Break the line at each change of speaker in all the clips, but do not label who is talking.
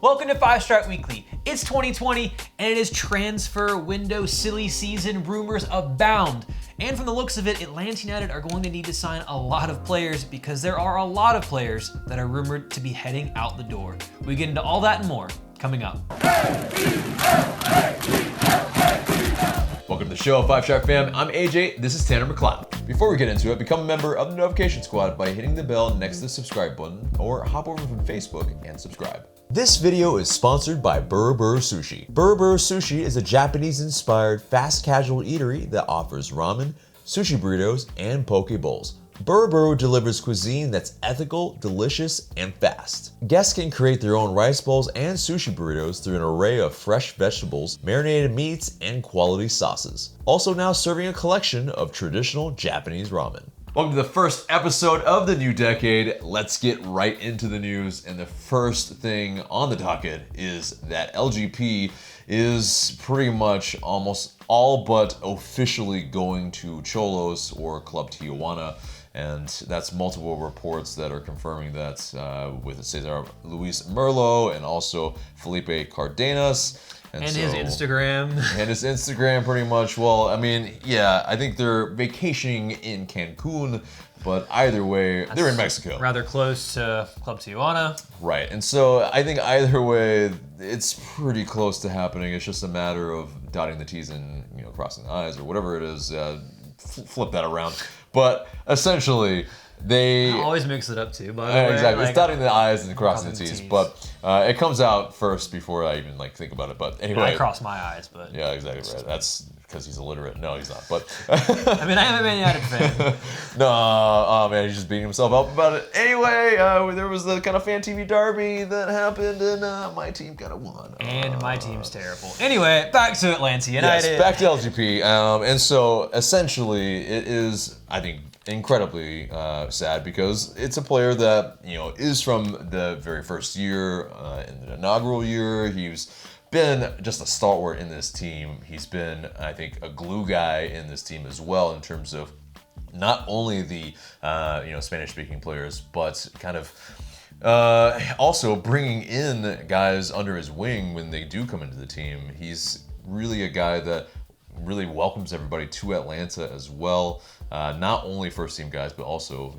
Welcome to 5 Stripe Weekly. It's 2020 and it is transfer window silly season. Rumors abound. And from the looks of it, Atlanta United are going to need to sign a lot of players because there are a lot of players that are rumored to be heading out the door. We get into all that and more coming up.
Welcome to the show, 5 Stripe fam. I'm AJ, this is Tanner McLeod. Before we get into it, become a member of the notification squad by hitting the bell next to the subscribe button or hop over from Facebook and subscribe. This video is sponsored by Burr Sushi. Burr Sushi is a Japanese-inspired fast casual eatery that offers ramen, sushi burritos, and poke bowls. Burr delivers cuisine that's ethical, delicious, and fast. Guests can create their own rice bowls and sushi burritos through an array of fresh vegetables, marinated meats, and quality sauces. Also now serving a collection of traditional Japanese ramen. Welcome to the first episode of the new decade. Let's get right into the news. And the first thing on the docket is that LGP is pretty much almost all but officially going to Cholos or Club Tijuana. And that's multiple reports that are confirming that with Cesar Luis Merlo and also Felipe Cardenas. And
his Instagram.
And his Instagram, pretty much. Well, I mean, yeah, I think they're vacationing in Cancun, but either way, they're in Mexico.
Rather close to Club Tijuana.
Right, and so I think either way, it's pretty close to happening. It's just a matter of dotting the T's and crossing the I's or whatever it is. Flip that around. But essentially, they
always mix it up too, by the way.
Exactly. It's dotting the I's and crossing the T's. But it comes out first before I even think about it. But anyway,
I cross my eyes, but
yeah, exactly right. That's because he's illiterate. No, he's not. But
I mean, I am a Man United fan.
No, oh man, he's just beating himself up about it. Anyway, there was the kind of fan TV derby that happened, and my team kind of won.
And my team's terrible. Anyway, back to Atlanta United.
Yes, back to LGP. And so essentially, it is, I think, incredibly sad because it's a player that is from the very first year, in the inaugural year. He's been just a stalwart in this team. He's been, I think, a glue guy in this team as well in terms of not only the Spanish-speaking players, but kind of also bringing in guys under his wing when they do come into the team. He's really a guy that really welcomes everybody to Atlanta as well. Not only first team guys, but also,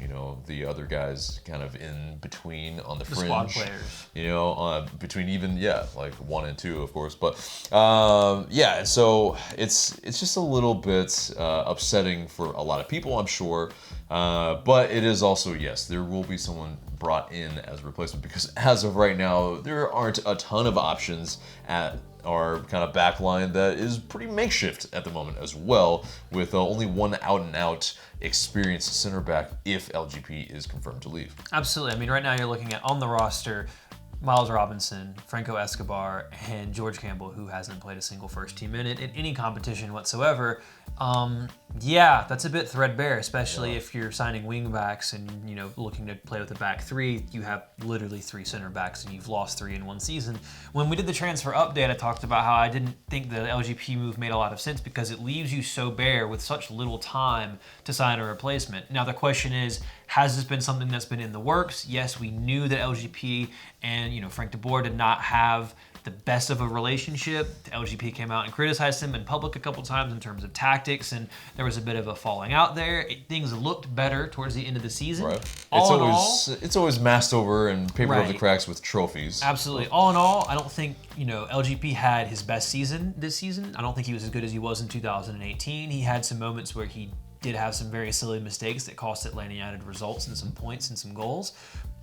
the other guys kind of in between on the fringe.
Squad players.
Between even, like 1 and 2, of course. But, and so it's just a little bit upsetting for a lot of people, I'm sure. But it is also, yes, there will be someone brought in as a replacement because as of right now, there aren't a ton of options at our kind of back line that is pretty makeshift at the moment as well, with only one out-and-out experienced center back if LGP is confirmed to leave.
Absolutely. I mean, right now you're looking at on the roster, Miles Robinson, Franco Escobar, and George Campbell, who hasn't played a single first-team minute in any competition whatsoever. That's a bit threadbare, especially if you're signing wingbacks and looking to play with a back three. You have literally 3 center backs, and you've lost 3 in one season. When we did the transfer update, I talked about how I didn't think the LGP move made a lot of sense because it leaves you so bare with such little time to sign a replacement. Now the question is, has this been something that's been in the works? Yes, we knew that LGP and Frank de Boer did not have the best of a relationship. The LGP came out and criticized him in public a couple times in terms of tactics, and there was a bit of a falling out there. Things looked better towards the end of the season.
Right. It's always masked over and papered over the cracks with trophies.
Absolutely. All in all, I don't think LGP had his best season this season. I don't think he was as good as he was in 2018. He had some moments where he did have some very silly mistakes that cost Atlanta United results and some points and some goals.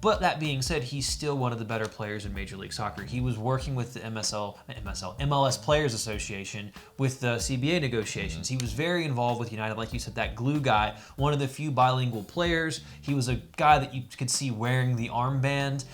But that being said, he's still one of the better players in Major League Soccer. He was working with the MLS Players Association with the CBA negotiations. He was very involved with United, like you said, that glue guy, one of the few bilingual players. He was a guy that you could see wearing the armband.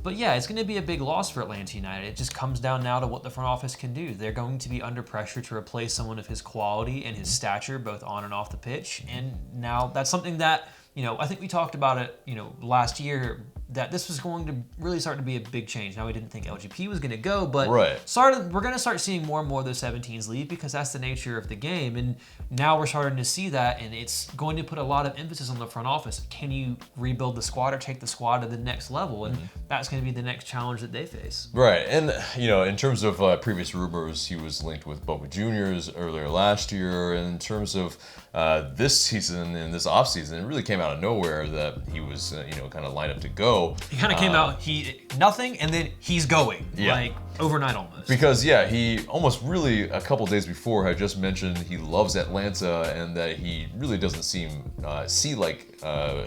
But yeah, it's going to be a big loss for Atlanta United. It just comes down now to what the front office can do. They're going to be under pressure to replace someone of his quality and his stature, both on and off the pitch. And now that's something that, I think we talked about it, last year that this was going to really start to be a big change. Now, we didn't think LGP was going to go, but
Right.
we're going to start seeing more and more of those 17s leave because that's the nature of the game. And now we're starting to see that, and it's going to put a lot of emphasis on the front office. Can you rebuild the squad or take the squad to the next level? And that's going to be the next challenge that they face.
Right, and in terms of previous rumors, he was linked with Boca Juniors earlier last year. And in terms of this season and this offseason, it really came out of nowhere that he was kind of lined up to go.
He kind of came out, nothing, and then he's going, like overnight almost.
Because he almost really a couple days before had just mentioned he loves Atlanta and that he really doesn't see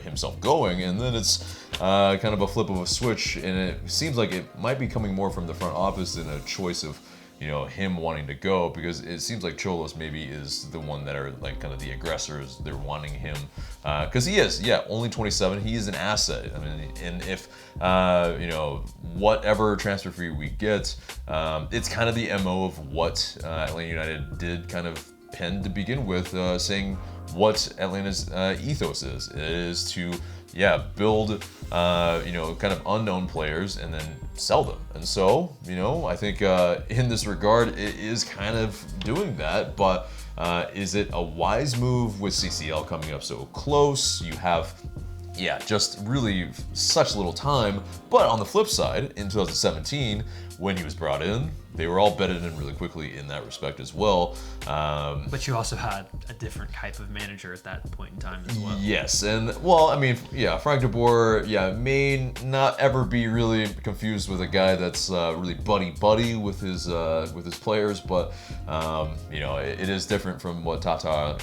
himself going, and then it's kind of a flip of a switch, and it seems like it might be coming more from the front office than a choice of him wanting to go, because it seems like Cholos maybe is the one that are like kind of the aggressors. They're wanting him because he is, only 27. He is an asset. I mean, and if whatever transfer fee we get, it's kind of the MO of what Atlanta United did kind of pen to begin with, saying what Atlanta's ethos is. It is to build kind of unknown players and then sell them. And so, I think in this regard, it is kind of doing that. But is it a wise move with CCL coming up so close? You have, just really such little time. But on the flip side, in 2017, when he was brought in, they were all bedded in really quickly in that respect as well.
But you also had a different type of manager at that point in time as well.
Yes, and Frank de Boer, may not ever be really confused with a guy that's really buddy with his players, but it is different from what Tata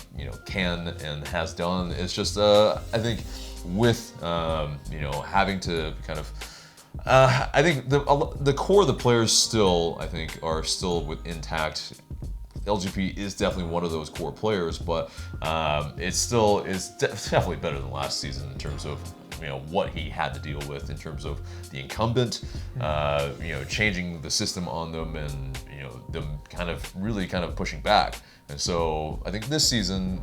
can and has done. It's just I think with having to kind of. I think the core of the players still, are still intact. LGP is definitely one of those core players, but it's definitely better than last season in terms of what he had to deal with in terms of the incumbent, changing the system on them, and them kind of pushing back. And so I think this season,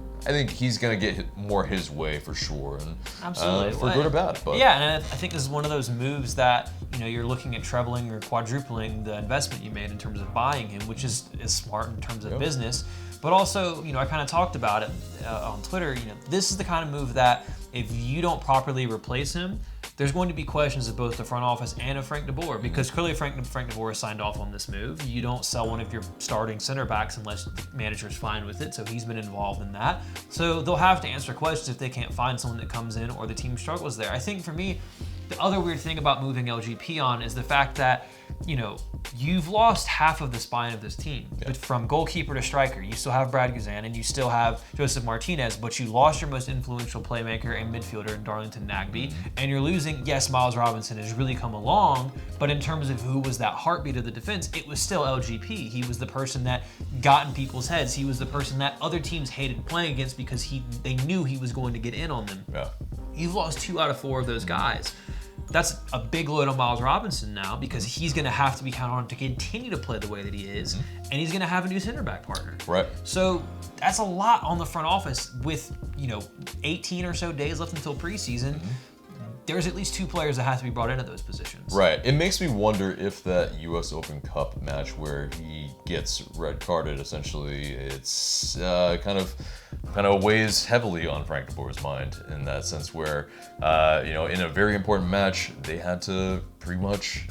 he's going to get more his way for sure, and
absolutely,
for good or bad. But
and I think this is one of those moves that you're looking at trebling or quadrupling the investment you made in terms of buying him, which is smart in terms of business. But also, I kind of talked about it on Twitter. This is the kind of move that if you don't properly replace him, there's going to be questions of both the front office and of Frank de Boer, because clearly Frank de Boer has signed off on this move. You don't sell one of your starting center backs unless the manager's fine with it, so he's been involved in that. So they'll have to answer questions if they can't find someone that comes in or the team struggles there. I think for me, the other weird thing about moving LGP on is the fact that, you've lost half of the spine of this team. But from goalkeeper to striker, you still have Brad Guzan and you still have Joseph Martinez, but you lost your most influential playmaker and midfielder in Darlington Nagbe, and you're losing, Miles Robinson has really come along, but in terms of who was that heartbeat of the defense, it was still LGP. He was the person that got in people's heads. He was the person that other teams hated playing against because they knew he was going to get in on them. You've lost 2 out of 4 of those guys. That's a big load on Miles Robinson now, because he's going to have to be counted on to continue to play the way that he is, and he's going to have a new center back partner.
Right.
So that's a lot on the front office with 18 or so days left until preseason. There's at least 2 players that have to be brought into those positions.
Right. It makes me wonder if that U.S. Open Cup match where he gets red carded, essentially, it's kind of weighs heavily on Frank de Boer's mind in that sense, where in a very important match they had to pretty much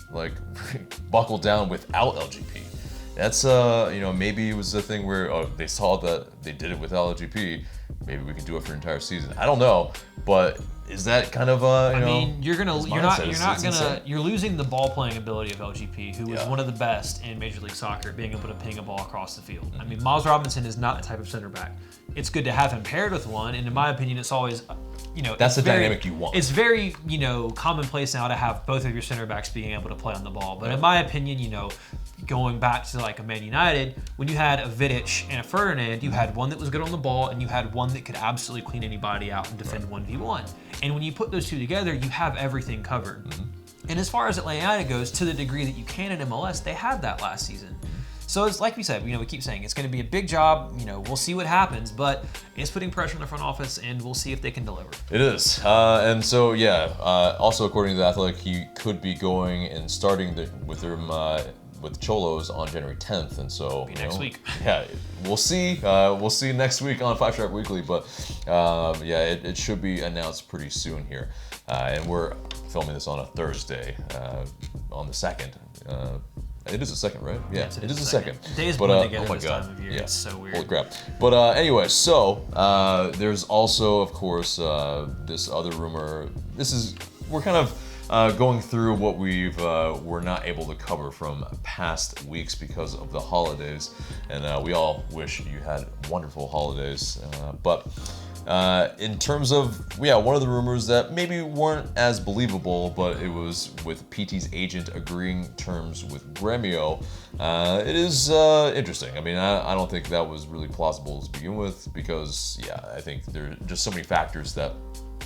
buckle down without LGP. That's maybe it was a thing where they saw that they did it without LGP. Maybe we could do it for an entire season. I don't know, but is that kind of
you're losing the ball playing ability of LGP, who was one of the best in Major League Soccer at being able to ping a ball across the field. I mean, Miles Robinson is not the type of center back. It's good to have him paired with one, and in my opinion, it's always
that's the dynamic you want.
It's very commonplace now to have both of your center backs being able to play on the ball. But in my opinion, going back to a Man United, when you had a Vidic and a Ferdinand, you had one that was good on the ball, and you had one that could absolutely clean anybody out and defend 1v1. And when you put those 2 together, you have everything covered. And as far as Atlanta United goes, to the degree that you can in MLS, they had that last season. So it's like we said, we keep saying it's going to be a big job. We'll see what happens, but it's putting pressure on the front office, and we'll see if they can deliver.
It is. And so, also according to The Athletic, he could be going and starting with Cholos on January 10th, and so
next week.
Yeah, we'll see. We'll see next week on 5 Sharp Weekly, but it should be announced pretty soon here. And we're filming this on a Thursday, on the 2nd. It is the 2nd, right? Yeah,
yes,
it is the 2nd.
Days blend together this time of year.
Yeah.
It's so weird.
Holy crap. But anyway, so there's also, of course, this other rumor. We're kind of going through what we're not able to cover from past weeks because of the holidays, and we all wish you had wonderful holidays. But in terms of one of the rumors that maybe weren't as believable, but it was with PT's agent agreeing terms with Gremio. It is interesting. I mean, I don't think that was really plausible to begin with because I think there are just so many factors that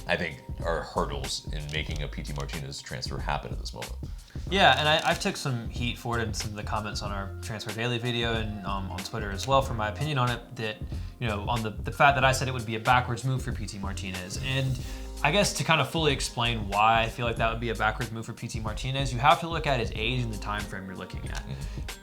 I think are hurdles in making a PT Martinez transfer happen at this moment.
Yeah, and I took some heat for it in some of the comments on our Transfer Daily video and on Twitter as well for my opinion on it, that, on the fact that I said it would be a backwards move for PT Martinez. And I guess to kind of fully explain why I feel like that would be a backwards move for PT Martinez, you have to look at his age and the time frame you're looking at.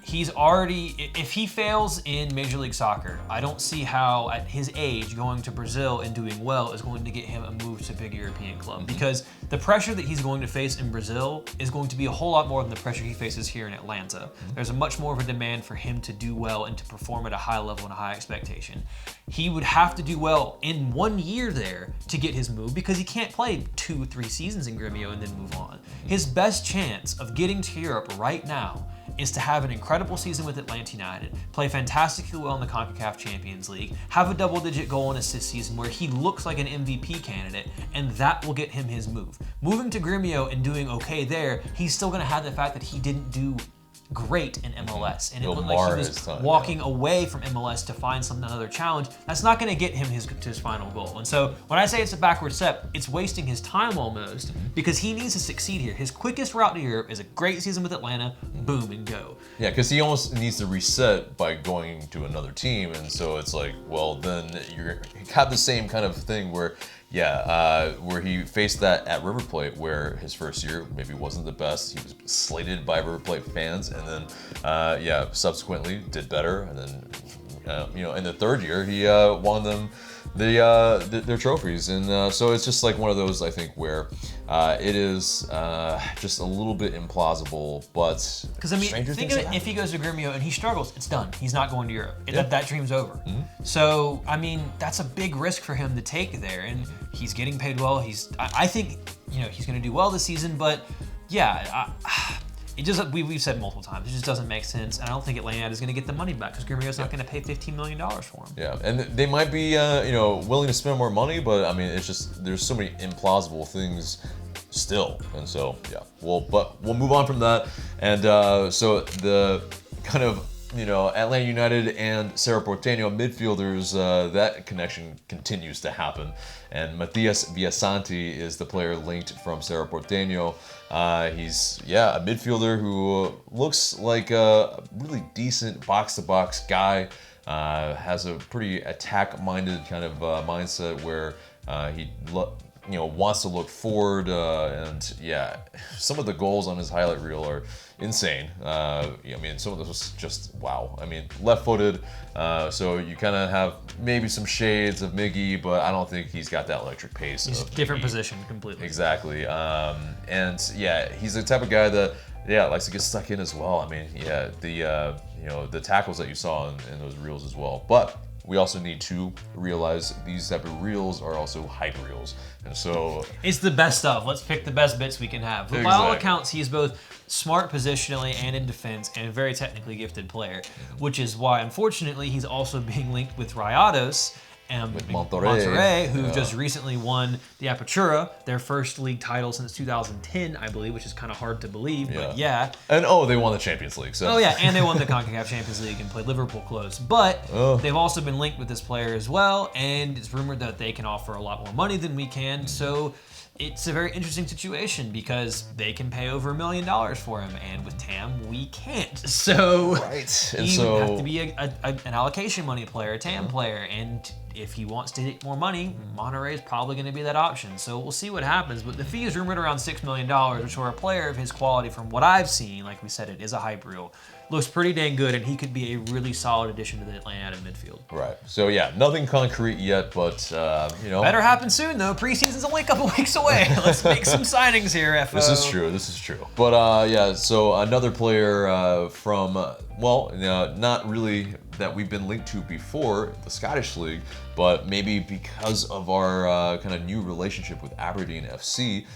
He's already, if he fails in Major League Soccer, I don't see how at his age going to Brazil and doing well is going to get him a move to a big European club, because the pressure that he's going to face in Brazil is going to be a whole lot more than the pressure he faces here in Atlanta. There's a much more of a demand for him to do well and to perform at a high level and a high expectation. He would have to do well in 1 year there to get his move, because he can't play 2-3 seasons in Gremio and then move on. His best chance of getting to Europe right now is to have an incredible season with Atlanta United, play fantastically well in the CONCACAF Champions League, have a double-digit goal and assist season where he looks like an MVP candidate, and that will get him his move. Moving to Gremio and doing okay there, he's still going to have the fact that he didn't do great in MLS, and it looked like he was walking away from MLS to find another challenge. That's not going to get him to his final goal. And so when I say it's a backward step, it's wasting his time almost, because he needs to succeed here. His quickest route to Europe is a great season with Atlanta, boom and go. Yeah,
because he almost needs to reset by going to another team, and so it's like, well, then you have the same kind of thing where where he faced that at River Plate, where his first year maybe wasn't the best. He was slated by River Plate fans, and then subsequently did better, and then in the third year he won them their trophies, and so it's just like one of those, I think, where it is just a little bit implausible, but
because I mean, think of it, if he goes to Gremio and he struggles, it's done. He's not going to Europe. That dream's over. So I mean, that's a big risk for him to take there, and he's getting paid well. I think he's going to do well this season, but it just, we've said multiple times, it just doesn't make sense, and I don't think Atlanta is going to get the money back because Gremio's not going to pay $15 million for him.
Yeah, and they might be willing to spend more money, but I mean, it's just, there's so many implausible things still, and so but we'll move on from that. And so the kind of Atlanta United and Cerro Porteño midfielders, that connection continues to happen. And Matias Villasanti is the player linked from Cerro Porteño. He's a midfielder who looks like a really decent box-to-box guy. Has a pretty attack-minded kind of mindset where he wants to look forward, and some of the goals on his highlight reel are insane. I mean, some of this was just wow. I mean, left-footed, so you kind of have maybe some shades of Miggy, but I don't think he's got that electric pace.
He's a different position completely.
Exactly, and he's the type of guy that likes to get stuck in as well. I mean, the tackles that you saw in those reels as well, but we also need to realize these type of reels are also hype reels. And so
it's the best of. Let's pick the best bits we can have. But by all accounts, he's both smart positionally and in defense, and a very technically gifted player, which is why, unfortunately, he's also being linked with Rayados and with Monterrey, who just recently won the Apertura, their first league title since 2010, I believe, which is kind of hard to believe, but
And they won the Champions League. So.
And they won the CONCACAF Champions League and played Liverpool close. But they've also been linked with this player as well, and it's rumored that they can offer a lot more money than we can. So it's a very interesting situation because they can pay over $1 million for him, and with TAM, we can't. So
right. And
he
so
would have to be an allocation money player, a TAM player, and if he wants to take more money, Monterrey is probably going to be that option. So we'll see what happens. But the fee is rumored around $6 million, which for a player of his quality, from what I've seen, like we said, it is a hype reel, looks pretty dang good, and he could be a really solid addition to the Atlanta midfield.
Right. So yeah, nothing concrete yet, but you know.
Better happen soon though. Preseason's only a couple weeks away. Let's make some signings here, FO.
This is true. This is true. But yeah, so another player from not really that we've been linked to before, the Scottish League, but maybe because of our kind of new relationship with Aberdeen FC,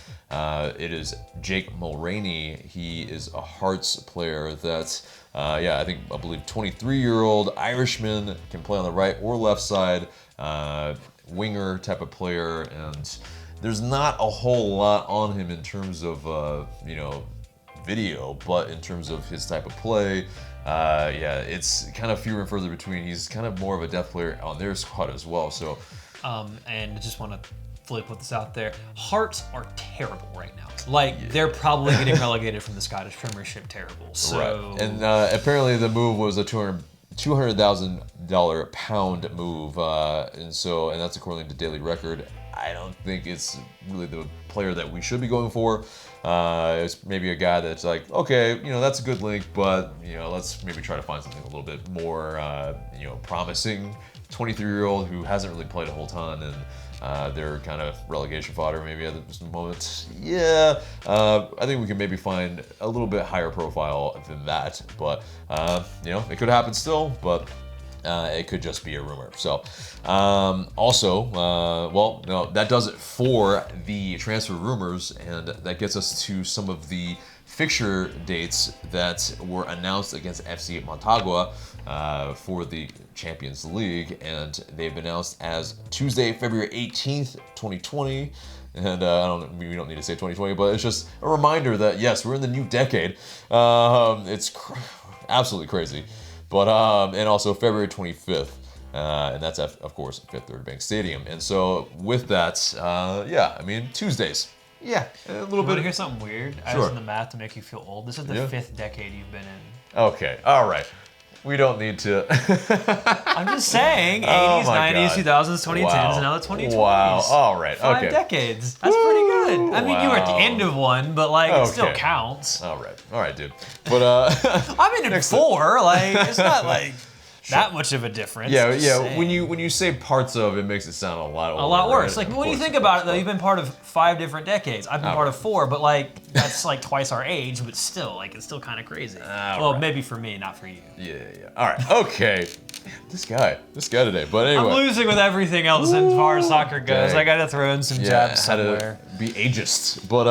it is Jake Mulroney. He is a Hearts player that, I believe 23-year-old Irishman, can play on the right or left side, winger type of player, and there's not a whole lot on him in terms of, video, but in terms of his type of play, it's kind of fewer and further between. He's kind of more of a depth player on their squad as well. So,
and I just want to put this out there. Hearts are terrible right now. Like, they're probably getting relegated from the Scottish Premiership. Terrible. So,
right. And apparently the move was a $200,000 pound move, and that's according to Daily Record. I don't think it's really the player that we should be going for. It's maybe a guy that's like, okay, that's a good link, but let's maybe try to find something a little bit more, promising. 23-year-old who hasn't really played a whole ton, and they're kind of relegation fodder maybe at this moment. Yeah, I think we can maybe find a little bit higher profile than that, but it could happen still, but it could just be a rumor. So, that does it for the transfer rumors, and that gets us to some of the fixture dates that were announced against FC Montagua for the Champions League, and they've been announced as Tuesday, February 18th, 2020. And we don't need to say 2020, but it's just a reminder that yes, we're in the new decade. It's absolutely crazy. But and also February 25th, and that's of course Fifth Third Bank Stadium. And so with that, Tuesdays. Yeah, a little bit.
You want to hear something weird? I
Sure.
was in the math to make you feel old. This is the fifth decade you've been in.
Okay, all right. We don't need to.
I'm just saying, 80s,
Oh my
90s,
God.
2000s, 2010s,
Wow.
and now the 2020s.
Wow. All right.
Five
Okay.
decades. That's pretty good. I mean, you were at the
Wow.
end of one, but it still
Okay.
counts.
All right, dude. But
I'm in four. It's not that much of a difference.
yeah.
Just saying.
When you say parts of, it makes it sound a lot older,
A lot worse.
right?
When you think about it, though, you've been part of 5 different decades. I've been part of 4, but that's twice our age. But still, it's still kind of crazy.
Right.
Maybe for me, not for you.
Yeah. All right. Okay. This guy today. But anyway.
I'm losing with everything else as far as soccer goes.
Dang.
I got to throw in some jabs
how
somewhere.
to be ageist. But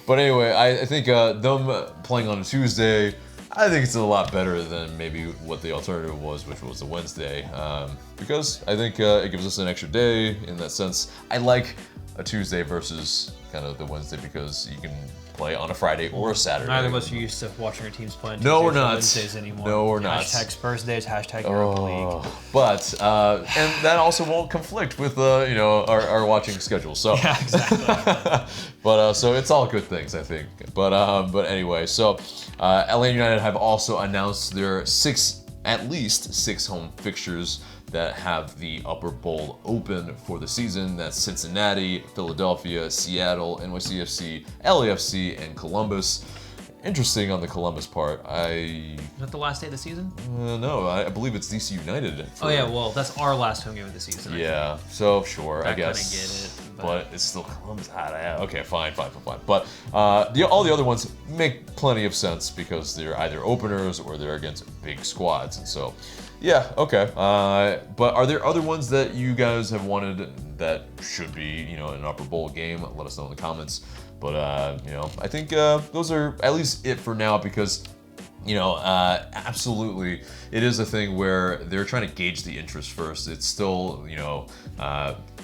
but anyway, I think them playing on a Tuesday, I think it's a lot better than maybe what the alternative was, which was a Wednesday, because I think it gives us an extra day in that sense. I like a Tuesday versus kind of the Wednesday because you can play on a Friday or a Saturday.
Neither of us are used to watching our teams play on
No, we're
Tuesdays or
not.
Wednesdays anymore.
No, we're not.
Hashtag Spurs days, hashtag Europa League.
But and that also won't conflict with our watching schedule. So
Yeah, exactly.
but so it's all good things, I think. But anyway, so LA United have also announced their at least six home fixtures that have the upper bowl open for the season. That's Cincinnati, Philadelphia, Seattle, NYCFC, LAFC, and Columbus. Interesting on the Columbus part.
Is that the last day of the season?
No, I believe it's DC United.
That's our last home game of the season.
Yeah, so sure, I guess.
Kinda get it,
but it's still Columbus. Okay, fine. But all the other ones make plenty of sense because they're either openers or they're against big squads, and so yeah, okay. But are there other ones that you guys have wanted that should be an upper bowl game? Let us know in the comments. But I think those are at least it for now because absolutely, it is a thing where they're trying to gauge the interest first. It's still,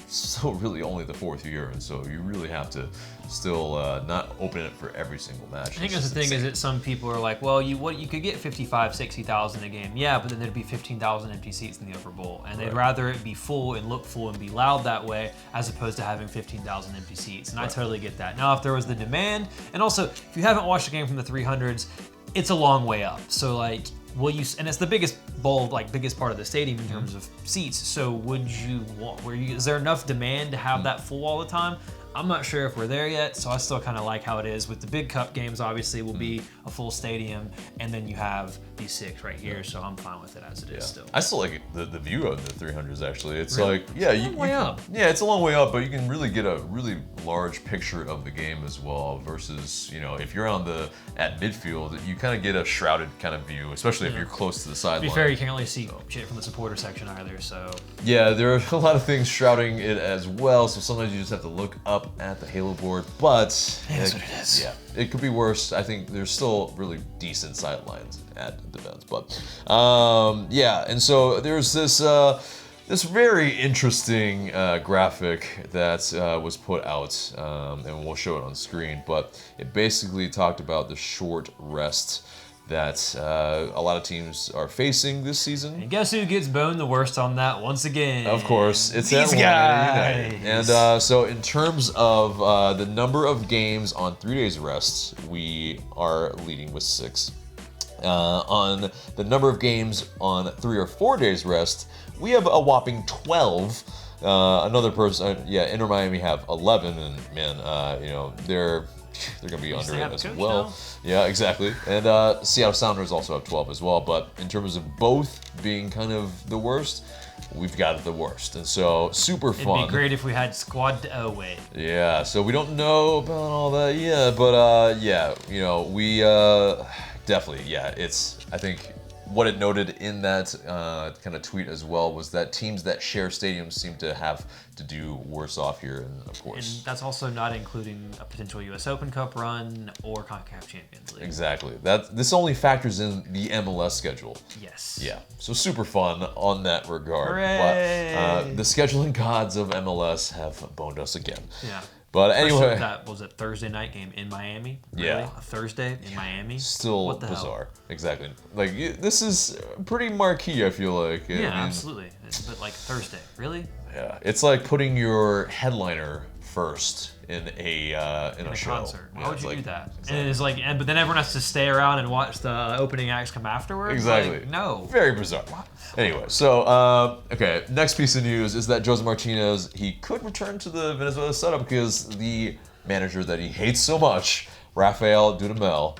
still really only the 4th year, and so you really have to still not open it for every single match.
I think that's the thing is that some people are like, well, you could get 55, 60,000 a game, yeah, but then there'd be 15,000 empty seats in the upper bowl, and they'd rather it be full and look full and be loud that way as opposed to having 15,000 empty seats, and I totally get that. Now, if there was the demand, and also if you haven't watched a game from the 300s, it's a long way up, so like. And it's the biggest bowl, like biggest part of the stadium in terms of seats. So would you want? Is there enough demand to have that full all the time? I'm not sure if we're there yet, so I still kind of like how it is. With the big cup games, obviously, will be a full stadium, and then you have these 6 right here, so I'm fine with it as it is still. I
still like the view of the 300s, actually. It's
really?
like, yeah,
it's a long way up.
Yeah, it's a long way up, but you can really get a really large picture of the game as well, versus, if you're at midfield, you kind of get a shrouded kind of view, especially if you're close to the sideline.
To be fair, you can't really see shit from the supporter section either, so.
Yeah, there are a lot of things shrouding it as well, so sometimes you just have to look up at the Halo board, but
that's what it is.
Yeah, it could be worse. I think there's still really decent sidelines at defense, but yeah, and so there's this this very interesting graphic that was put out, and we'll show it on screen, but it basically talked about the short rest that a lot of teams are facing this season.
And guess who gets boned the worst on that once again?
Of course, it's
these guys.
And so in terms of the number of games on 3 days rest, we are leading with 6. On the number of games on 3 or 4 days rest, we have a whopping 12. Another person, Inter Miami have 11, and man, they're gonna be under it as well.
Now.
Yeah, exactly. And Seattle Sounders also have 12 as well. But in terms of both being kind of the worst, we've got the worst. And so super fun.
It'd be great if we had squad away.
Yeah. So we don't know about all that yet, but we definitely, I think what it noted in that kind of tweet as well was that teams that share stadiums seem to have to do worse off here, and of course.
And that's also not including a potential U.S. Open Cup run or CONCACAF Champions League.
Exactly. This only factors in the MLS schedule.
Yes.
Yeah. So super fun on that regard.
Hooray!
But the scheduling gods of MLS have boned us again.
Yeah.
But anyway,
that was a Thursday night game in Miami. Really?
Yeah,
a Thursday in Miami.
Still
what the
bizarre.
Hell?
Exactly. Like this is pretty marquee. I feel like.
Yeah, absolutely. But like Thursday, really?
Yeah, it's like putting your headliner first in a show.
Concert. Why would you do that?
Exactly.
And it's like, but then everyone has to stay around and watch the opening acts come afterwards.
Exactly.
Like, no.
Very bizarre. What? Anyway, so okay, next piece of news is that Jose Martinez, he could return to the Venezuela setup because the manager that he hates so much, Rafael Dudamel,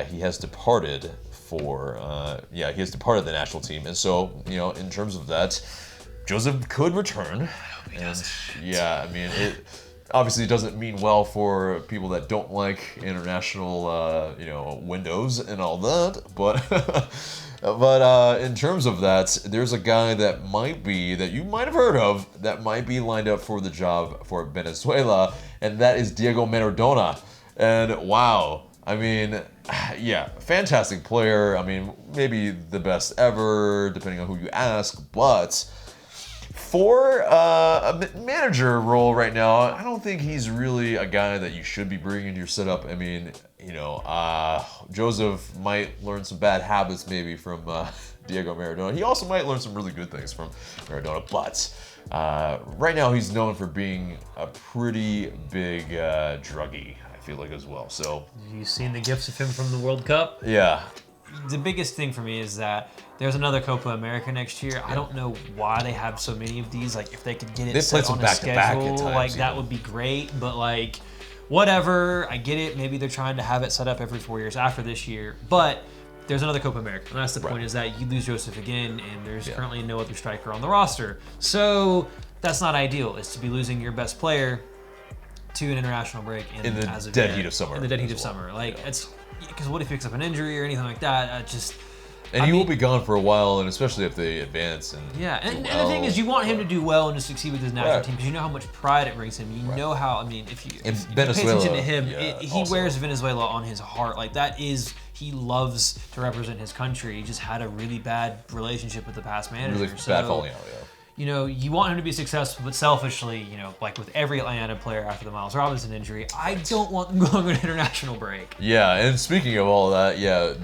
he has departed the national team, and so in terms of that, Joseph could return. I mean, it obviously doesn't mean well for people that don't like international, windows and all that, but. But in terms of that, there's a guy that you might have heard of, that might be lined up for the job for Venezuela, and that is Diego Maradona. And wow, I mean, yeah, fantastic player. I mean, maybe the best ever, depending on who you ask, but for a manager role right now, I don't think he's really a guy that you should be bringing into your setup. I mean, Joseph might learn some bad habits maybe from Diego Maradona. He also might learn some really good things from Maradona, but right now he's known for being a pretty big druggie, I feel like, as well. So
you've seen the gifts of him from the World Cup?
Yeah.
The biggest thing for me is that there's another Copa America next year. I don't know why they have so many of these. Like, if they could get it set on a schedule, like that would be great. But like, whatever, I get it. Maybe they're trying to have it set up every 4 years after this year. But there's another Copa America, and that's the point, is that you lose Joseph again, and there's currently no other striker on the roster. So that's not ideal. It's to be losing your best player to an international break
in the dead heat of summer.
In the dead heat of summer, like it's. Because what if he picks up an injury or anything like that?
He will be gone for a while, and especially if they advance. And
and the thing is, you want him to do well and to succeed with his national team, because you know how much pride it brings him. You know how, if you pay attention to him, he wears Venezuela on his heart. Like, that is, he loves to represent his country. He just had a really bad relationship with the past manager.
Really bad falling out,
you want him to be successful, but selfishly, like with every Atlanta player after the Miles Robinson injury, I don't want them going on an international break.
Yeah, and speaking of all that,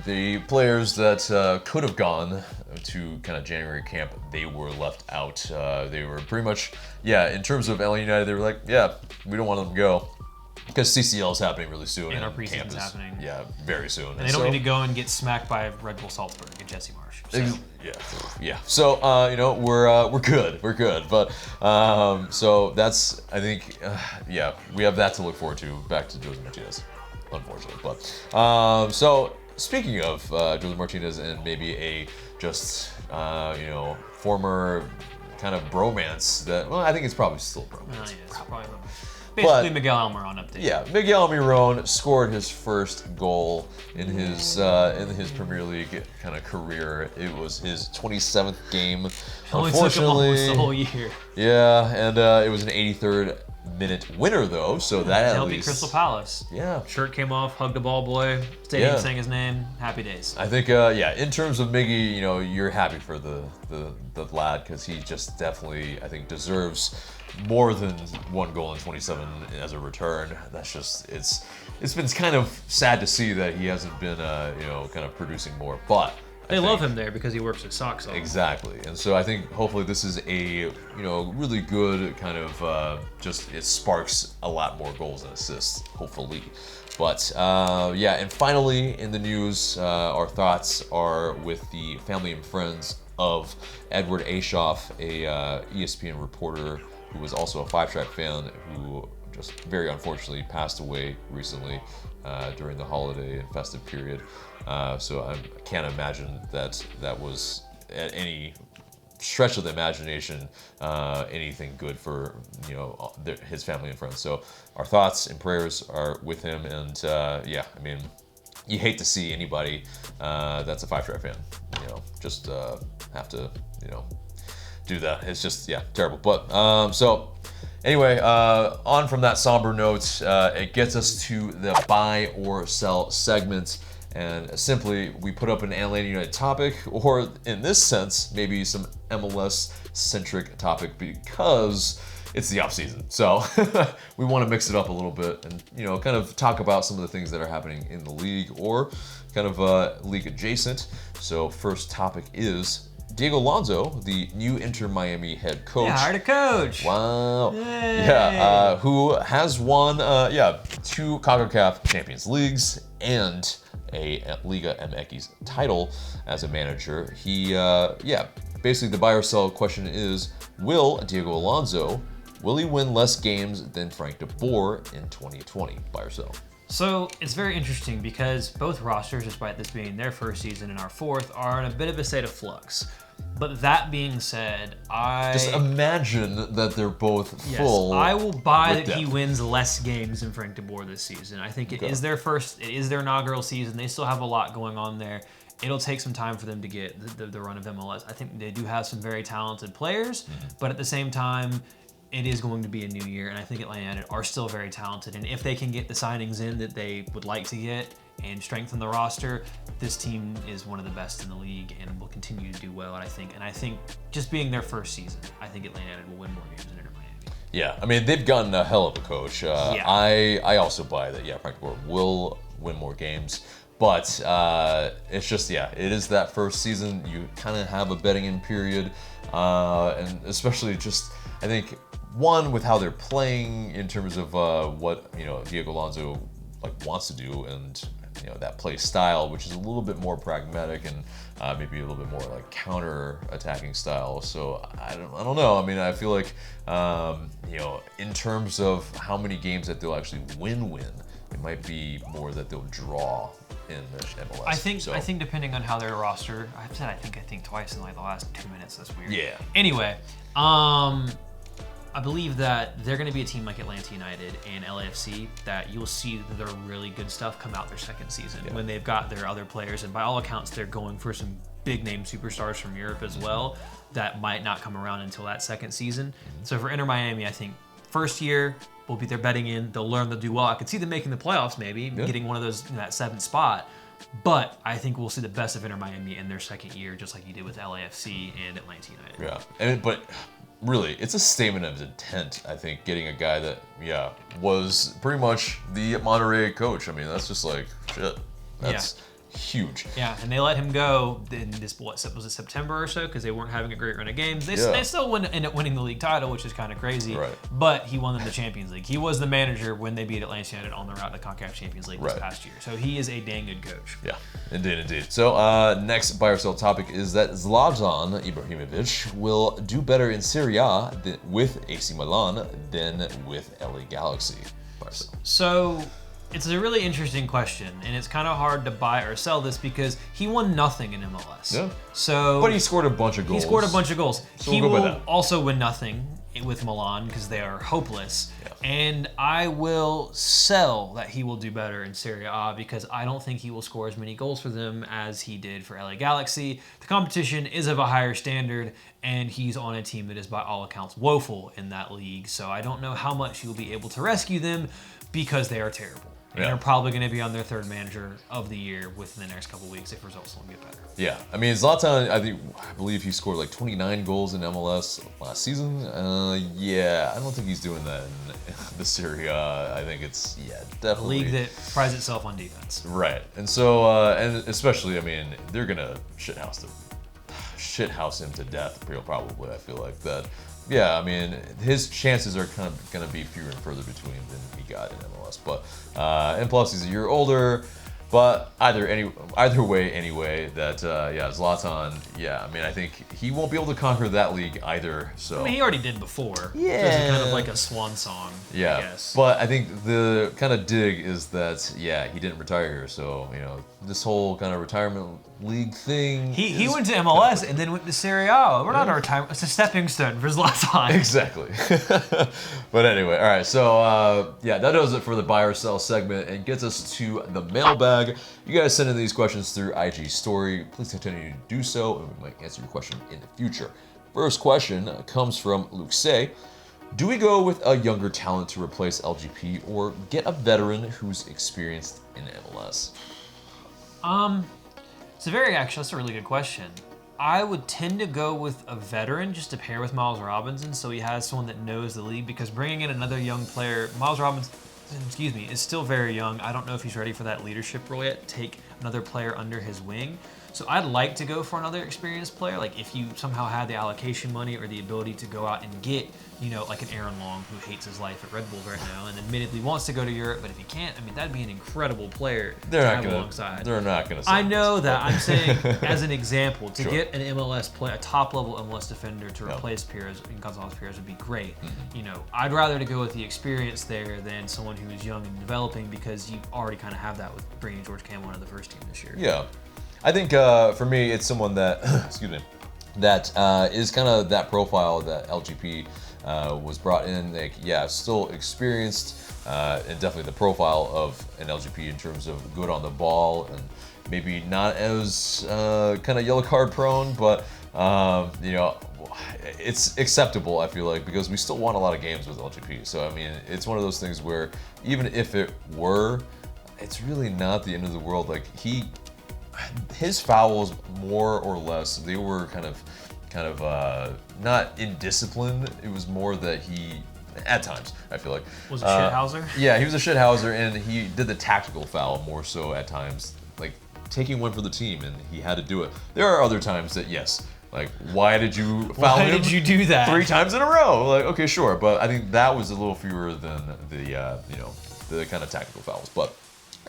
the players that could have gone to kind of January camp, they were left out. They were pretty much, in terms of LA United, they were like, we don't want them to go. Because CCL is happening really soon.
And our preseason is happening.
Yeah, very soon.
And they don't need to go and get smacked by Red Bull Salzburg and Jesse Marsh. So.
Yeah. So, we're good. We're good. But, so that's, I think, we have that to look forward to. Back to Jose Martinez, unfortunately. But, so speaking of Jose Martinez and maybe a former kind of bromance that, I think it's probably still bromance.
It's probably basically Miguel Almiron update.
Yeah, Miguel Almiron scored his first goal in his Premier League kind of career. It was his 27th game.
Only took him almost the whole year.
Yeah, and it was an 83rd minute winner though, so that at least.
Crystal Palace.
Yeah.
Shirt came off, hugged a ball boy, stadium sang his name. Happy days.
I think in terms of Miggy, you're happy for the lad because he just definitely, I think, deserves more than one goal in 27 as a return. That's just it's been kind of sad to see that he hasn't been kind of producing more, but
they love him there because he works his socks off.
Exactly. And so I think hopefully this is a really good kind of it sparks a lot more goals and assists, hopefully. But and finally in the news, our thoughts are with the family and friends of Edward Aschoff, a ESPN reporter who was also a Five Track fan, who just very unfortunately passed away recently during the holiday and festive period. So I can't imagine that was at any stretch of the imagination anything good for his family and friends. So our thoughts and prayers are with him, and you hate to see anybody that's a Five Track fan, just have to do that. It's just terrible. But so anyway, on from that somber note, it gets us to the buy or sell segment. And simply, we put up an Atlanta United topic, or in this sense, maybe some MLS-centric topic because it's the off season. So we want to mix it up a little bit and kind of talk about some of the things that are happening in the league or kind of league adjacent. So first topic is Diego Alonso, the new Inter Miami head coach.
Yeah, hired a coach.
Wow.
Yay.
Yeah, who has won 2 CONCACAF Champions Leagues and a Liga MX title as a manager. He, basically the buy or sell question is, will Diego Alonso, will he win less games than Frank de Boer in 2020? Buy or sell?
So it's very interesting because both rosters, despite this being their first season and our fourth, are in a bit of a state of flux. But that being said,
just imagine that they're both full.
I will buy that he wins less games than Frank de Boer this season. I think it is their inaugural season. They still have a lot going on there. It'll take some time for them to get the run of MLS. I think they do have some very talented players, but at the same time, it is going to be a new year, and I think Atlanta United are still very talented. And if they can get the signings in that they would like to get and strengthen the roster, this team is one of the best in the league and will continue to do well. And I think just being their first season, I think Atlanta United will win more games than Inter Miami.
Yeah, I mean, they've gotten a hell of a coach. I also buy that, Frank de Boer will win more games. But it's just, it is that first season. You kind of have a betting in period. And especially just, I think, one, with how they're playing in terms of what, Diego Alonso wants to do, and that play style, which is a little bit more pragmatic and maybe a little bit more like counter-attacking style. So I don't know. I mean, I feel like in terms of how many games that they'll actually win, it might be more that they'll draw in the MLS.
I think depending on how their roster, I've said I think twice in the last 2 minutes. That's weird.
Yeah.
Anyway, I believe that they're going to be a team like Atlanta United and LAFC that you'll see their really good stuff come out their second season when they've got their other players. And by all accounts, they're going for some big name superstars from Europe as well that might not come around until that second season. So for Inter Miami, I think first year will be their betting in. They'll learn, they'll do well. I could see them making the playoffs maybe, getting one of those in that 7th spot. But I think we'll see the best of Inter Miami in their second year, just like you did with LAFC and Atlanta United.
Yeah, but really, it's a statement of intent, I think, getting a guy that, was pretty much the Monterrey coach. I mean, that's just like, shit. That's huge.
Yeah, and they let him go in this, was it September or so? Because they weren't having a great run of games. They still end up winning the league title, which is kind of crazy.
Right.
But he won them the Champions League. He was the manager when they beat Atlanta United on the route to the CONCACAF Champions League this past year. So he is a dang good coach.
Yeah, indeed. So next buy or sell topic is that Zlatan Ibrahimovic will do better in Serie A with AC Milan than with LA Galaxy. Buy or sell.
So it's a really interesting question, and it's kind of hard to buy or sell this because he won nothing in MLS.
Yeah.
So,
but he scored a bunch of goals.
So he will also win nothing with Milan because they are hopeless. Yeah. And I will sell that he will do better in Serie A because I don't think he will score as many goals for them as he did for LA Galaxy. The competition is of a higher standard, and he's on a team that is by all accounts woeful in that league. So I don't know how much he'll be able to rescue them because they are terrible. And they're probably going to be on their third manager of the year within the next couple of weeks if results don't get better.
Yeah, I mean, Zlatan, I believe he scored like 29 goals in MLS last season. I don't think he's doing that in the Serie A. I think it's, definitely.
A league that prides itself on defense.
Right, and so, and especially, I mean, they're going to shithouse him to death, probably, I feel like that. Yeah, I mean, his chances are kind of going to be fewer and further between than he got in MLS. But and plus, he's a year older. But either way, anyway, that Zlatan, I mean, I think he won't be able to conquer that league either. So
I mean, he already did before.
Yeah,
so it's kind of like a swan song.
Yeah,
I guess.
But I think the kind of dig is that he didn't retire here. So this whole kind of retirement league thing.
He went to MLS and then went to Serie A. We're not a retirement. It's a stepping stone for Zlatan.
Exactly. But anyway, all right. So that does it for the buy or sell segment and gets us to the mailbag. You guys send in these questions through IG story. Please continue to do so, and we might answer your question in the future. First question comes from Luke Say. Do we go with a younger talent to replace LGP or get a veteran who's experienced in MLS?
That's a really good question. I would tend to go with a veteran just to pair with Miles Robinson so he has someone that knows the league, because bringing in another young player, Miles Robinson, is still very young. I don't know if he's ready for that leadership role yet, take another player under his wing. So I'd like to go for another experienced player. Like if you somehow had the allocation money or the ability to go out and get, like an Aaron Long who hates his life at Red Bull right now and admittedly wants to go to Europe, but if he can't, I mean, that'd be an incredible player to have alongside.
They're not going to.
I know that. I'm saying as an example, to get an MLS player, a top-level MLS defender to replace Gonzalez Perez would be great. Mm-hmm. I'd rather to go with the experience there than someone who is young and developing, because you already kind of have that with bringing George Campbell into the first team this year.
Yeah. I think for me, it's someone that, that is kind of that profile that LGP was brought in. Still experienced, and definitely the profile of an LGP in terms of good on the ball and maybe not as kind of yellow card prone, but it's acceptable, I feel like, because we still won a lot of games with LGP. So I mean, it's one of those things where even if it were, it's really not the end of the world. Like his fouls, more or less, they were kind of not indisciplined. It was more that he, at times, I feel like,
was a shithouser.
Yeah, he was a shithouser, and he did the tactical foul more so at times, like taking one for the team, and he had to do it. There are other times that, yes, like, why did you foul him?
Why did you do that
3 times in a row? Like, okay, sure, but I think that was a little fewer than the kind of tactical fouls. But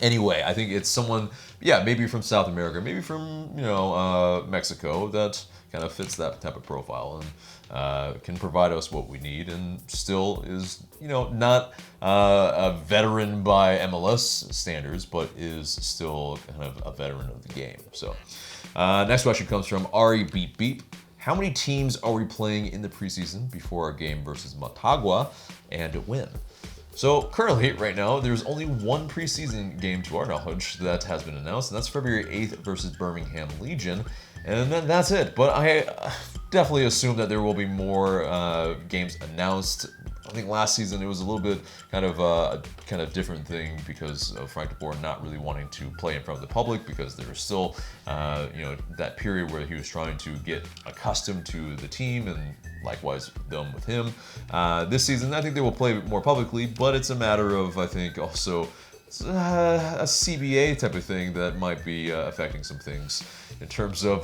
anyway, I think it's someone, maybe from South America, maybe from Mexico, that kind of fits that type of profile and can provide us what we need, and still is not a veteran by MLS standards, but is still kind of a veteran of the game. So next question comes from Ari Beep Beep. How many teams are we playing in the preseason before our game versus Motagua, and when? So currently, right now, there's only one preseason game to our knowledge that has been announced, and that's February 8th versus Birmingham Legion. And then that's it. But I definitely assume that there will be more games announced I think last season it was a little bit kind of a different thing because of Frank de Boer not really wanting to play in front of the public because there was still that period where he was trying to get accustomed to the team, and likewise them with him. This season I think they will play more publicly, but it's a matter of, I think, also a CBA type of thing that might be affecting some things in terms of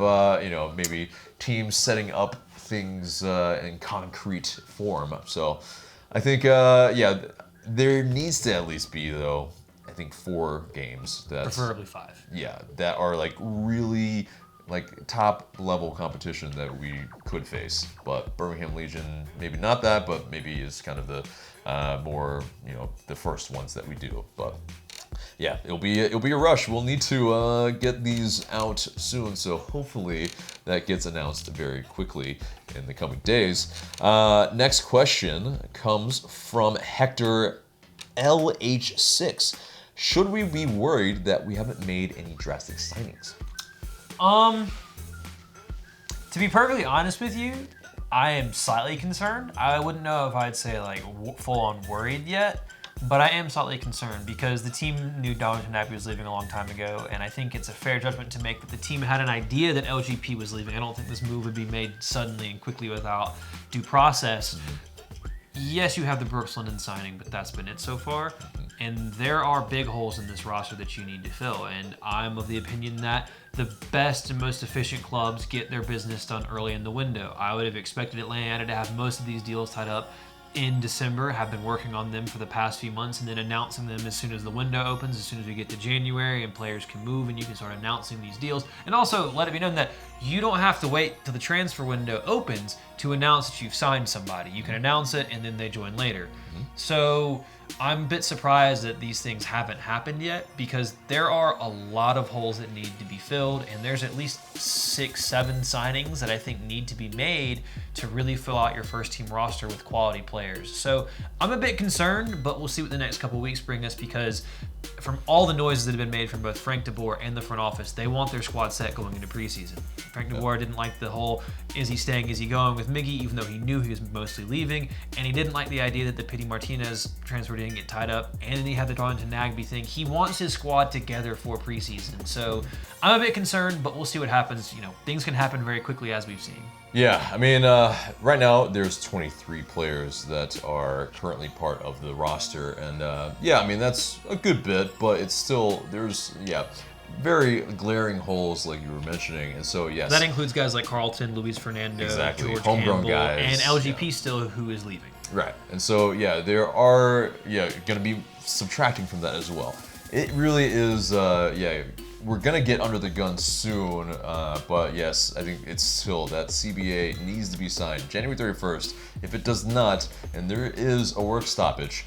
maybe teams setting up things in concrete form. So I think there needs to at least be, though, I think 4 games that
preferably 5.
Yeah, that are like really like top level competition that we could face. But Birmingham Legion, maybe not that, but maybe is kind of the more the first ones that we do. But yeah, it'll be a rush. We'll need to get these out soon, so hopefully that gets announced very quickly in the coming days. Next question comes from Hector LH6. Should we be worried that we haven't made any drastic signings?
To be perfectly honest with you, I am slightly concerned. I wouldn't know if I'd say like full on worried yet, but I am slightly concerned because the team knew Darlington Nagbe was leaving a long time ago, and I think it's a fair judgment to make that the team had an idea that LGP was leaving. I don't think this move would be made suddenly and quickly without due process. Yes, you have the Brooks London signing, but that's been it so far. And there are big holes in this roster that you need to fill. And I'm of the opinion that the best and most efficient clubs get their business done early in the window. I would have expected Atlanta United to have most of these deals tied up in December, have been working on them for the past few months, and then announcing them as soon as the window opens, as soon as we get to January and players can move and you can start announcing these deals. And also let it be known that you don't have to wait till the transfer window opens to announce that you've signed somebody. You can announce it and then they join later. So I'm a bit surprised that these things haven't happened yet because there are a lot of holes that need to be filled, and there's at least 6-7 signings that I think need to be made to really fill out your first team roster with quality players. So I'm a bit concerned, but we'll see what the next couple weeks bring us because from all the noises that have been made from both Frank de Boer and the front office, they want their squad set going into preseason. Frank de Boer didn't like the whole is he staying, is he going with Miggy, even though he knew he was mostly leaving, and he didn't like the idea that the Pity Martinez transfer didn't get tied up, and then he had the Darlington Nagbe thing. He wants his squad together for preseason. So I'm a bit concerned, but we'll see what happens. Things can happen very quickly as we've seen.
Yeah, I mean, right now there's 23 players that are currently part of the roster, and yeah, I mean that's a good bit, but it's still there's very glaring holes like you were mentioning, and so yes,
that includes guys like Carlton, Luis Fernando,
exactly,
George
homegrown
Campbell,
guys,
and LGP still who is leaving.
Right, and so yeah, there are going to be subtracting from that as well. It really is we're gonna get under the gun soon, but yes, I think it's still that CBA needs to be signed January 31st. If it does not, and there is a work stoppage,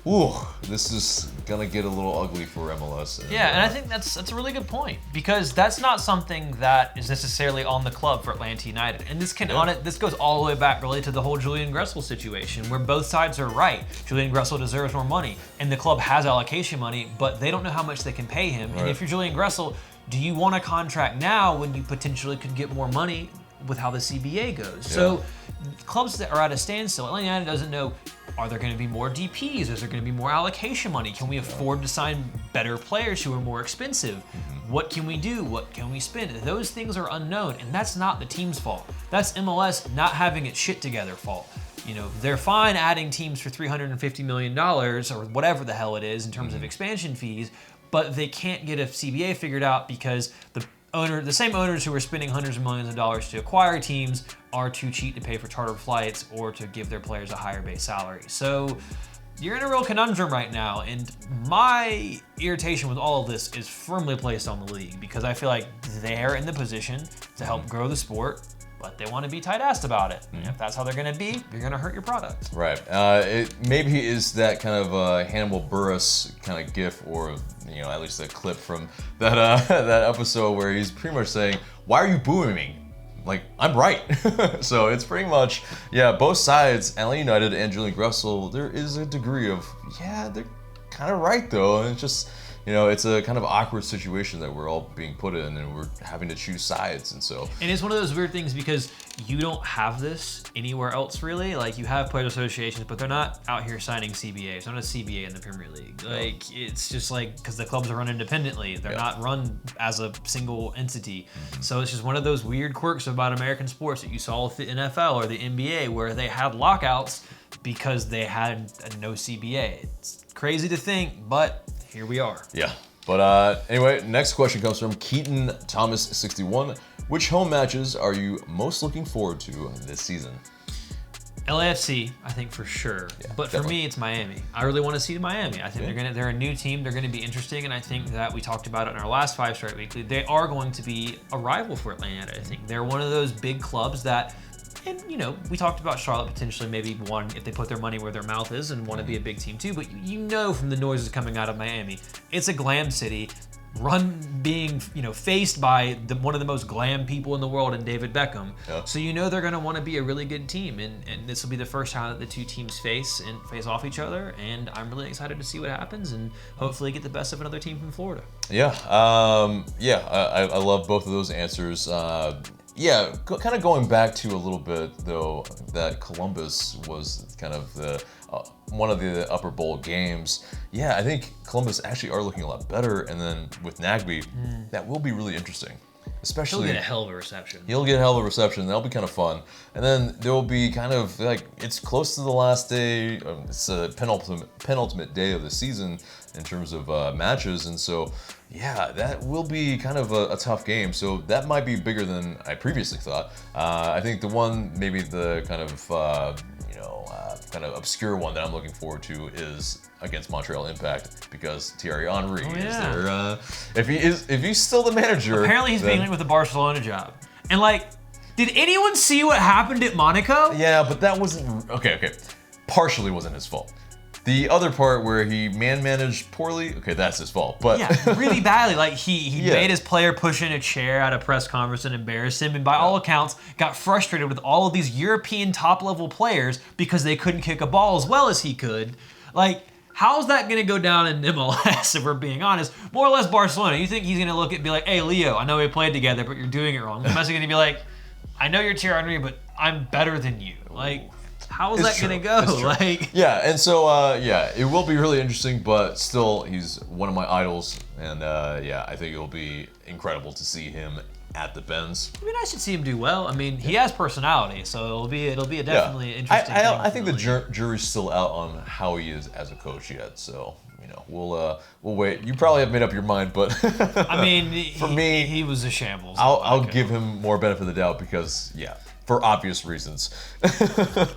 ooh, this is gonna get a little ugly for MLS.
And I think that's a really good point because that's not something that is necessarily on the club for Atlanta United, and this goes all the way back really to the whole Julian Gressel situation where both sides are right. Julian Gressel deserves more money, and the club has allocation money, but they don't know how much they can pay him. Right. And if you're Julian Gressel, do you want a contract now when you potentially could get more money with how the CBA goes? Yeah. So clubs that are at a standstill, Atlanta United doesn't know, are there going to be more DPs? Is there going to be more allocation money? Can we afford to sign better players who are more expensive? What can we do? What can we spend? Those things are unknown, and that's not the team's fault. That's MLS not having its shit together fault. They're fine adding teams for $350 million or whatever the hell it is in terms of expansion fees, but they can't get a CBA figured out because the same owners who are spending hundreds of millions of dollars to acquire teams are too cheap to pay for charter flights or to give their players a higher base salary. So you're in a real conundrum right now, and my irritation with all of this is firmly placed on the league because I feel like they're in the position to help grow the sport, but they want to be tight-assed about it. And if that's how they're going to be, you're going to hurt your product.
Right. It maybe is that kind of Hannibal Buress kind of gif, or at least a clip from that that episode where he's pretty much saying, "Why are you booing me? Like, I'm right." So it's pretty much both sides, Atlanta United and Julian Gressel. There is a degree of they're kind of right though, and it's just it's a kind of awkward situation that we're all being put in, and we're having to choose sides. And so,
and it's one of those weird things because you don't have this anywhere else really. Like, you have player associations, but they're not out here signing CBAs. There's not a CBA in the Premier League. Like, it's just like, because the clubs are run independently. They're not run as a single entity. So it's just one of those weird quirks about American sports that you saw with the NFL or the NBA, where they had lockouts because they had no CBA. It's crazy to think, but here we are.
Yeah. But anyway, next question comes from Keaton Thomas 61. Which home matches are you most looking forward to this season?
LAFC, I think for sure.
Yeah,
but for me, it's Miami. I really want to see Miami. I think they're a new team. They're going to be interesting, and I think that we talked about it in our last 5 Straight Weekly. They are going to be a rival for Atlanta. I think they're one of those big clubs that, and we talked about Charlotte potentially maybe one if they put their money where their mouth is and want to be a big team too. But from the noises coming out of Miami, it's a glam city. Being faced by one of the most glam people in the world in David Beckham.
Yeah.
So they're going to want to be a really good team, and this will be the first time that the two teams face off each other, and I'm really excited to see what happens and hopefully get the best of another team from Florida.
Yeah, I love both of those answers. Kind of going back to a little bit though, that Columbus was kind of the one of the upper bowl games. Yeah, I think Columbus actually are looking a lot better, and then with Nagby, that will be really interesting. Especially,
he'll get a hell of a reception.
He'll get a hell of a reception. That'll be kind of fun. And then there will be kind of like, it's close to the last day. It's a penultimate day of the season in terms of matches, and so yeah, that will be kind of a tough game. So that might be bigger than I previously thought. I think the one, maybe the kind of kind of obscure one that I'm looking forward to is against Montreal Impact, because Thierry Henry is there. If he's still the manager.
Apparently he's being linked with the Barcelona job. And did anyone see what happened at Monaco?
Yeah, but that wasn't okay. Partially wasn't his fault. The other part where he managed poorly, okay, that's his fault. But
yeah, really badly. He made his player push in a chair at a press conference and embarrass him, and by all accounts, got frustrated with all of these European top-level players because they couldn't kick a ball as well as he could. How's that going to go down in MLS, if we're being honest? More or less Barcelona. You think he's going to look at and be like, hey, Leo, I know we played together, but you're doing it wrong. Messi's going to be like, I know you're Thierry Henry, but I'm better than you. How is that going to go?
Yeah, and so, it will be really interesting, but still, he's one of my idols, and I think it'll be incredible to see him at the Benz.
I mean, I should see him do well. I mean, he has personality, so it'll be a definitely interesting thing.
I think the jury's still out on how he is as a coach yet, so we'll wait. You probably have made up your mind, but
I mean,
for me,
he was a shambles.
I'll give him more benefit of the doubt because for obvious reasons.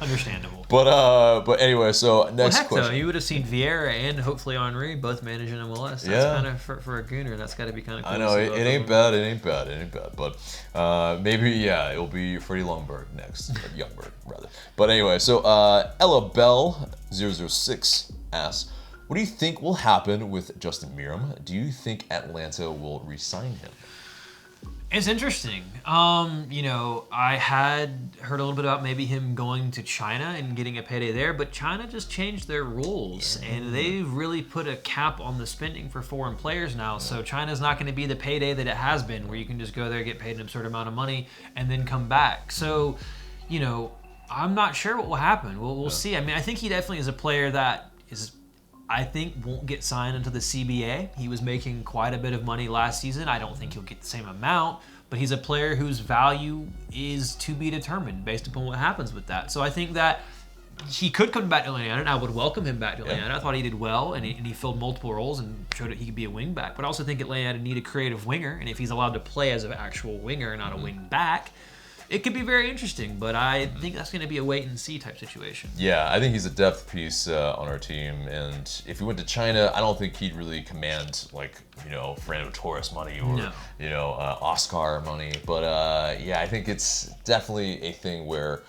Understandable.
But anyway, so next question.
Though, you would have seen Vieira and hopefully Henry both managing MLS. That's kind of for a gooner. That's got to be kind of cool.
I know it ain't bad. It ain't bad. But maybe it'll be Freddie Ljungberg next, or Youngberg rather. But anyway, so Ella Bell 006 asks, what do you think will happen with Justin Mira? Do you think Atlanta will re-sign him?
It's interesting. I had heard a little bit about maybe him going to China and getting a payday there, but China just changed their rules, and they've really put a cap on the spending for foreign players now. So China's not going to be the payday that it has been, where you can just go there, get paid an absurd amount of money, and then come back. So, I'm not sure what will happen. We'll see. I mean, I think he definitely is a player that won't get signed into the CBA. He was making quite a bit of money last season. I don't think he'll get the same amount, but he's a player whose value is to be determined based upon what happens with that. So I think that he could come back to Atlanta, and I would welcome him back to Atlanta. I thought he did well, and he filled multiple roles and showed that he could be a wing back. But I also think Atlanta need a creative winger, and if he's allowed to play as an actual winger and not a wing back, it could be very interesting, but I think that's going to be a wait-and-see type situation.
Yeah, I think he's a depth piece on our team, and if he went to China, I don't think he'd really command, Fernando Torres money or, Oscar money. But, I think it's definitely a thing where,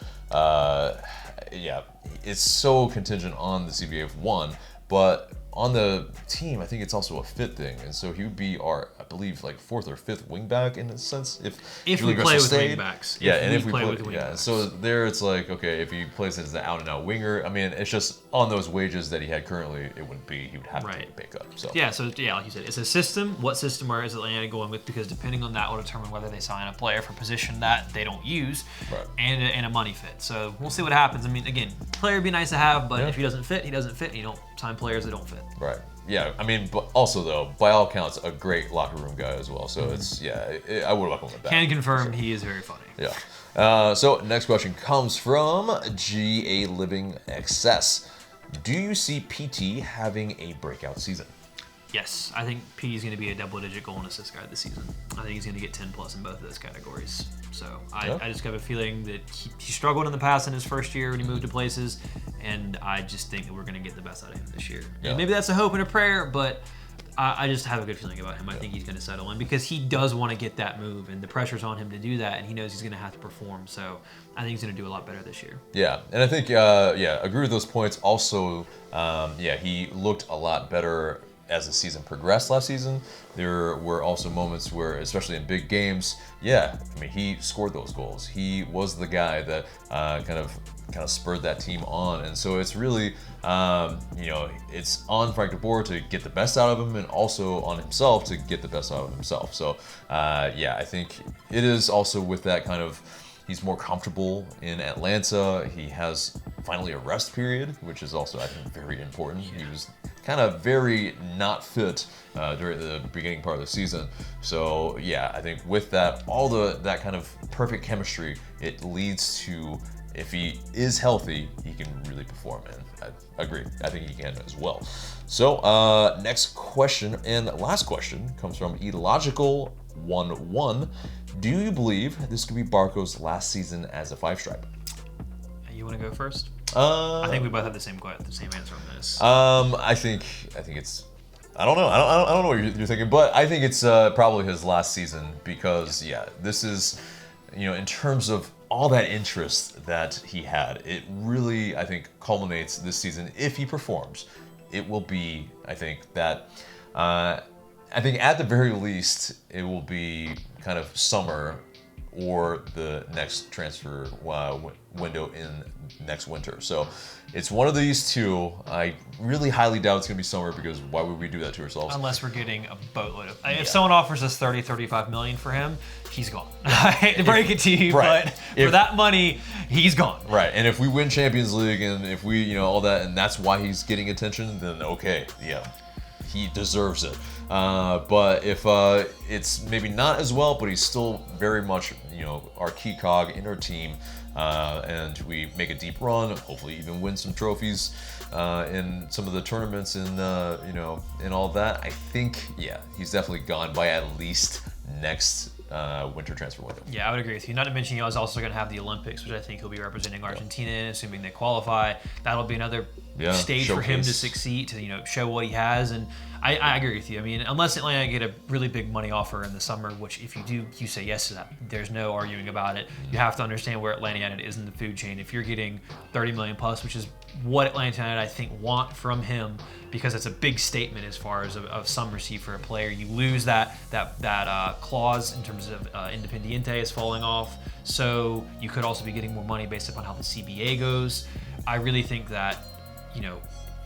it's so contingent on the CBA of one, but on the team, I think it's also a fit thing, and so he would be our believe, like 4th or 5th wing back in a sense.
If we play with wing backs.
Yeah, and if we play
with wing backs.
So there it's like, okay, if he plays as the out-and-out winger, I mean, it's just on those wages that he had currently, it wouldn't be, he would have to take a pay cut. So
yeah, like you said, it's a system. What system is Atlanta going with? Because depending on that will determine whether they sign a player for a position that they don't use and a money fit. So we'll see what happens. I mean, again, player would be nice to have, but if he doesn't fit, he doesn't fit. And you don't sign players that don't fit.
Right. Yeah, I mean, but also though, by all accounts, a great locker room guy as well. So it's I would welcome it back.
Can confirm he is very funny.
Yeah. So next question comes from GA Living XS. Do you see PT having a breakout season?
Yes, I think P is going to be a double-digit goal and assist guy this season. I think he's going to get 10 plus in both of those categories. So I just have a feeling that he struggled in the past in his first year when he moved to places, and I just think that we're going to get the best out of him this year. Yeah. And maybe that's a hope and a prayer, but I just have a good feeling about him. I think he's going to settle in because he does want to get that move, and the pressure's on him to do that, and he knows he's going to have to perform. So I think he's going to do a lot better this year.
Yeah, and I think, agree with those points. Also, he looked a lot better as the season progressed last season. There were also moments where, especially in big games, I mean, he scored those goals. He was the guy that kind of spurred that team on. And so it's really, it's on Frank de Boer to get the best out of him, and also on himself to get the best out of himself. So, I think it is also with that kind of, he's more comfortable in Atlanta. He has finally a rest period, which is also, I think, very important. He was kind of very not fit during the beginning part of the season. So I think with that, all that kind of perfect chemistry, it leads to, if he is healthy, he can really perform. And I agree. I think he can as well. So next question and last question comes from Illogical11. Do you believe this could be Barkos' last season as a 5-stripe?
You want to go first? I think we both have the same answer on this.
I think it's. I don't know. I don't know what you're thinking, but I think it's probably his last season because this is, in terms of all that interest that he had, it really, I think, culminates this season. If he performs, it will be, I think, that. I think at the very least, it will be kind of summer or the next transfer window in next winter. So it's one of these two. I really highly doubt it's going to be summer because why would we do that to ourselves?
Unless we're getting a boatload of... If someone offers us $30-35 million for him, he's gone. I hate to break it to you, but for that money, he's gone.
Right, and if we win Champions League and if we, all that, and that's why he's getting attention, then okay, he deserves it. But if it's maybe not as well, but he's still very much, our key cog in our team, and we make a deep run, hopefully even win some trophies in some of the tournaments and, and all that, I think, he's definitely gone by at least next winter transfer window.
Yeah, I would agree with you. Not to mention, he's also going to have the Olympics, which I think he'll be representing Argentina in, assuming they qualify. That'll be another stage for him to succeed, to show what he has. And I agree with you. I mean, unless Atlanta get a really big money offer in the summer, which if you do, you say yes to that. There's no arguing about it. You have to understand where Atlanta United is in the food chain. If you're getting 30 million plus, which is what Atlanta United I think want from him, because it's a big statement as far as of some receipt for a player. You lose that clause in terms of Independiente is falling off, so you could also be getting more money based upon how the CBA goes. I really think that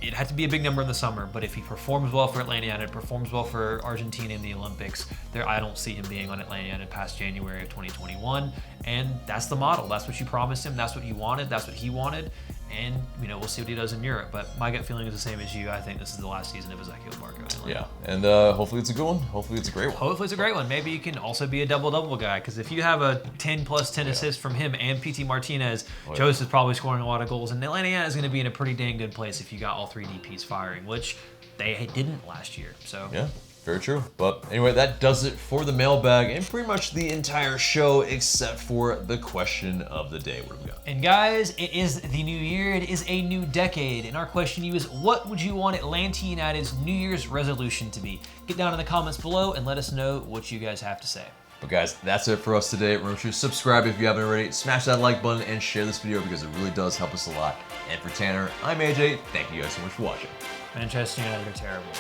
it had to be a big number in the summer, but if he performs well for Atlanta United, performs well for Argentina in the Olympics, I don't see him being on Atlanta United past January of 2021. And that's the model. That's what you promised him. That's what you wanted. That's what he wanted. And, we'll see what he does in Europe. But my gut feeling is the same as you. I think this is the last season of Ezequiel Barkos.
Yeah, and hopefully it's a good one. Hopefully it's a great one.
Hopefully it's a great one. Maybe you can also be a double-double guy, because if you have a 10 plus 10 assists from him and PT Martinez, Joseph's probably scoring a lot of goals. And Atlanta United is going to be in a pretty dang good place if you got all three DPs firing, which they didn't last year. So
yeah. Very true. But anyway, that does it for the mailbag and pretty much the entire show except for the question of the day. What do we got?
And guys, it is the new year. It is a new decade. And our question to you is, what would you want Atlanta United's New Year's resolution to be? Get down in the comments below and let us know what you guys have to say.
But guys, that's it for us today. Remember to subscribe if you haven't already. Smash that like button and share this video because it really does help us a lot. And for Tanner, I'm AJ. Thank you guys so much for watching.
Manchester United are terrible.